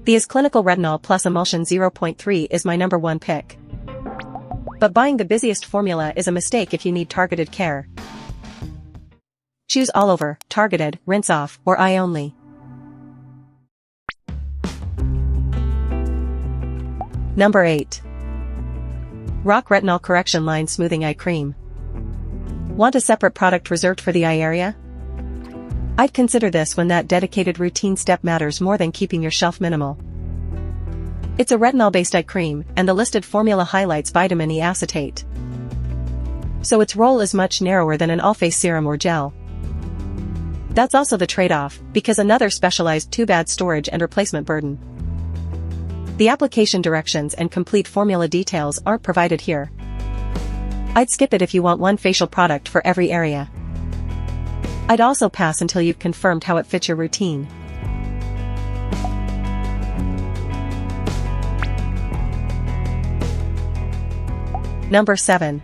The Clinical Retinol Plus Emulsion 0.3 is my #1 pick. But buying the busiest formula is a mistake if you need targeted care. Choose all over, targeted, rinse off, or eye only. Number 8. Rock Retinol Correction Line Smoothing Eye Cream. Want a separate product reserved for the eye area? I'd consider this when that dedicated routine step matters more than keeping your shelf minimal. It's a retinol-based eye cream, and the listed formula highlights vitamin E acetate. So its role is much narrower than an all-face serum or gel. That's also the trade-off, because another specialized too bad storage and replacement burden. The application directions and complete formula details aren't provided here. I'd skip it if you want one facial product for every area. I'd also pass until you've confirmed how it fits your routine. Number 7.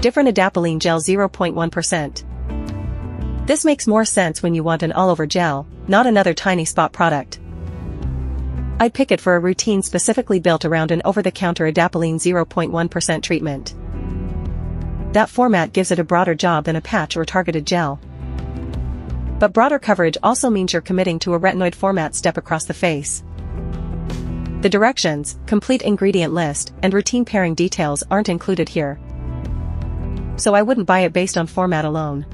Differin Adapalene Gel 0.1%. This makes more sense when you want an all-over gel, not another tiny spot product. I'd pick it for a routine specifically built around an over-the-counter Adapalene 0.1% treatment. That format gives it a broader job than a patch or targeted gel. But broader coverage also means you're committing to a retinoid-format step across the face. The directions, complete ingredient list, and routine pairing details aren't included here. So I wouldn't buy it based on format alone.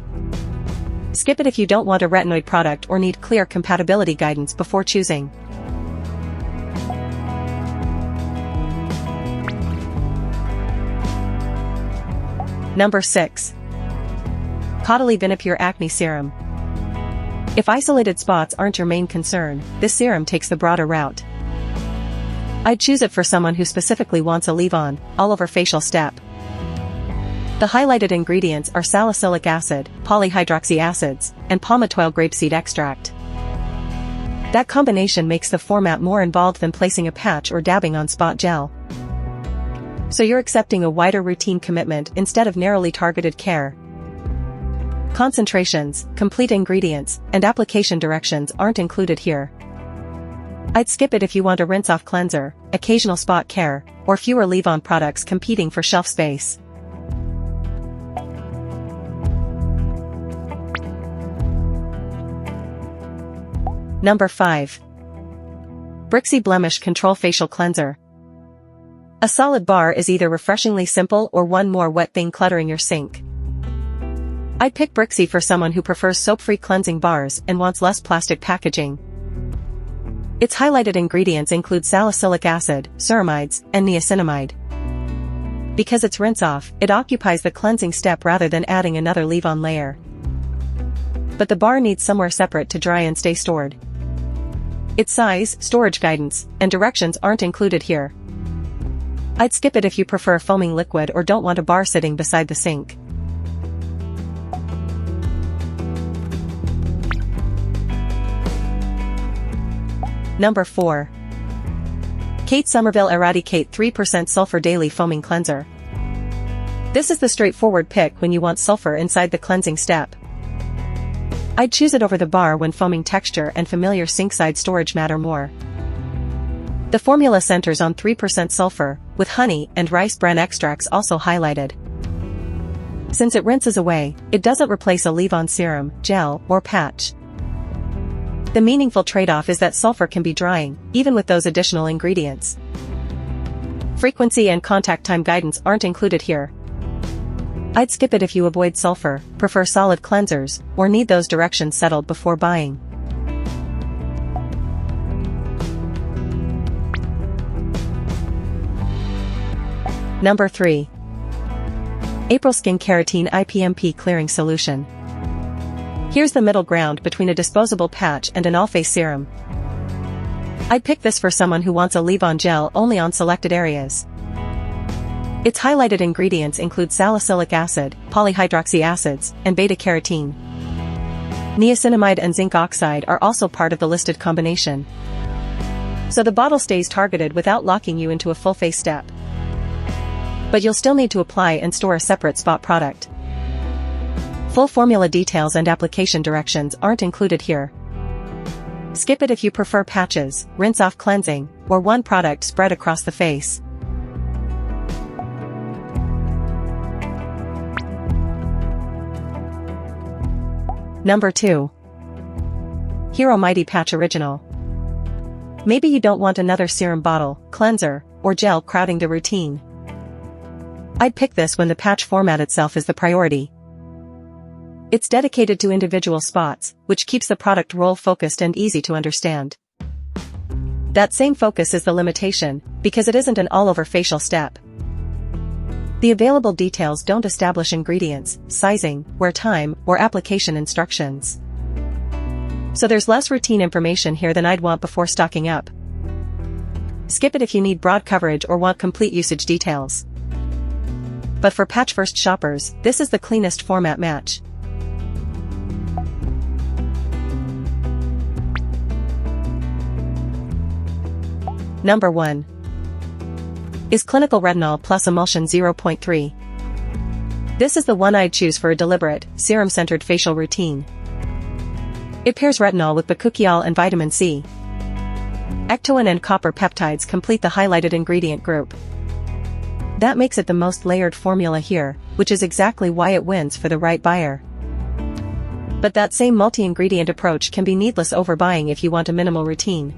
Skip it if you don't want a retinoid product or need clear compatibility guidance before choosing. Number 6. Caudalie Vinopure Acne Serum. If isolated spots aren't your main concern, this serum takes the broader route. I'd choose it for someone who specifically wants a leave-on, all-over facial step. The highlighted ingredients are salicylic acid, polyhydroxy acids, and palmitoyl grapeseed extract. That combination makes the format more involved than placing a patch or dabbing on spot gel. So you're accepting a wider routine commitment instead of narrowly targeted care. Concentrations, complete ingredients, and application directions aren't included here. I'd skip it if you want a rinse-off cleanser, occasional spot care, or fewer leave-on products competing for shelf space. Number 5. Brixy Blemish Control Facial Cleanser. A solid bar is either refreshingly simple or one more wet thing cluttering your sink. I'd pick Brixy for someone who prefers soap-free cleansing bars and wants less plastic packaging. Its highlighted ingredients include salicylic acid, ceramides, and niacinamide. Because it's rinse-off, it occupies the cleansing step rather than adding another leave-on layer. But the bar needs somewhere separate to dry and stay stored. Its size, storage guidance, and directions aren't included here. I'd skip it if you prefer foaming liquid or don't want a bar sitting beside the sink. Number 4. Somerville EradiKate 3% Sulfur Daily Foaming Cleanser. This is the straightforward pick when you want sulfur inside the cleansing step. I'd choose it over the bar when foaming texture and familiar sink-side storage matter more. The formula centers on 3% sulfur, with honey and rice bran extracts also highlighted. Since it rinses away, it doesn't replace a leave-on serum, gel, or patch. The meaningful trade-off is that sulfur can be drying, even with those additional ingredients. Frequency and contact time guidance aren't included here. I'd skip it if you avoid sulfur, prefer solid cleansers, or need those directions settled before buying. Number 3. Aprilskin Carrotene IPMP Clearing Solution. Here's the middle ground between a disposable patch and an all-face serum. I'd pick this for someone who wants a leave-on gel only on selected areas. Its highlighted ingredients include salicylic acid, polyhydroxy acids, and beta-carotene. Niacinamide and zinc oxide are also part of the listed combination. So the bottle stays targeted without locking you into a full-face step. But you'll still need to apply and store a separate spot product. Full formula details and application directions aren't included here. Skip it if you prefer patches, rinse-off cleansing, or one product spread across the face. Number 2. Hero Mighty Patch Original. Maybe you don't want another serum bottle, cleanser, or gel crowding the routine. I'd pick this when the patch format itself is the priority. It's dedicated to individual spots, which keeps the product roll focused and easy to understand. That same focus is the limitation, because it isn't an all-over facial step. The available details don't establish ingredients, sizing, wear time, or application instructions. So there's less routine information here than I'd want before stocking up. Skip it if you need broad coverage or want complete usage details. But for patch-first shoppers, this is the cleanest format match. Number 1. Is Clinical Retinol Plus Emulsion 0.3. This is the one I'd choose for a deliberate, serum-centered facial routine. It pairs retinol with bakuchiol and vitamin C. Ectoin and copper peptides complete the highlighted ingredient group. That makes it the most layered formula here, which is exactly why it wins for the right buyer. But that same multi-ingredient approach can be needless overbuying if you want a minimal routine.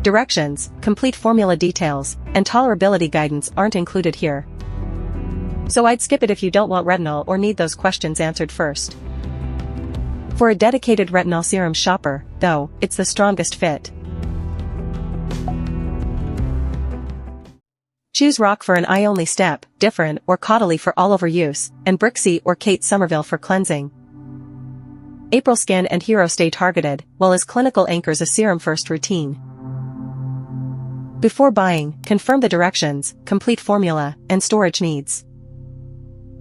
Directions, complete formula details, and tolerability guidance aren't included here. So I'd skip it if you don't want retinol or need those questions answered first. For a dedicated retinol serum shopper, though, it's the strongest fit. Choose Rock for an eye-only step, Differin or Caudalie for all-over use, and Brixy or Kate Somerville for cleansing. Aprilskin and Hero stay targeted, while as Clinical anchors a serum-first routine. Before buying, confirm the directions, complete formula, and storage needs.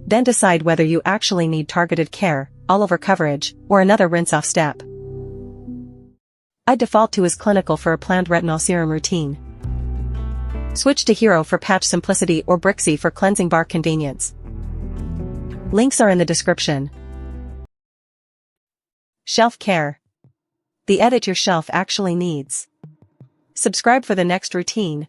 Then decide whether you actually need targeted care, all-over coverage, or another rinse-off step. I'd default to his Clinical for a planned retinol serum routine. Switch to Hero for patch simplicity or Brixy for cleansing bar convenience. Links are in the description. Shelf care. The edit your shelf actually needs. Subscribe for the next routine,